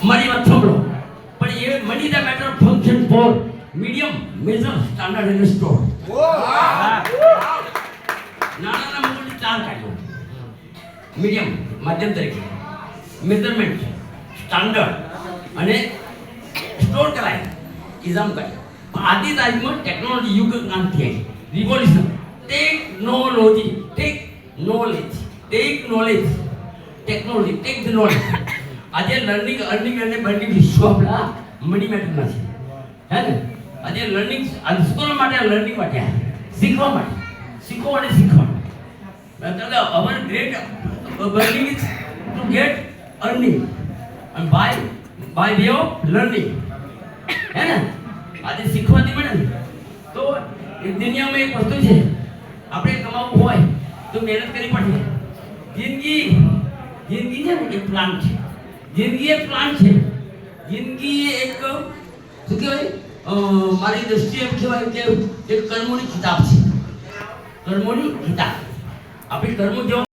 મારી વાત સાંભળો. પણ એ money the matter function for medium measure standard and store. નાના મોટી ચાર કાઢ્યો. મીડિયમ માધ્યમ તરીકે, મેઝરમેન્ટ, સ્ટાન્ડર્ડ અને સ્ટોર કરાય એક્ઝામ કાઢ્યો. આજની તારીખમાં ટેકનોલોજી યુગ ક્રાંતિ આવી, રિવોલ્યુશન. ટેકનોલોજી, ટેકનોલેજ, ટેક ધ નોલેજ. આજે લર્નિંગ, અર્નિંગ અને બર્નિંગ વિશ્વ આપણા મની મેટરના છે, હે ને? આજે લર્નિંગ સ્કૂલ માટે, લર્નિંગ માટે, શીખવા માટે, શીખો અને શીખવાનું. Our great burning is to get earning અને બાય વે ઓફ લર્નિંગ, હે ને? આજે શીખવાથી મળે ને તો દુનિયામાં એક વસ્તુ છે, આપણે કમાવું હોય તો મહેનત કરવી પડે. જિંદગી છે ને એક પ્લાન છે. જિંદગી એક પ્લાન છે. જિંદગી એક શું કહેવાય, મારી દ્રષ્ટિએ એમ કહેવાય કે એક કર્મોની કિતાબ છે. કર્મોની કિતાબ. આપણી કર્મો જેવા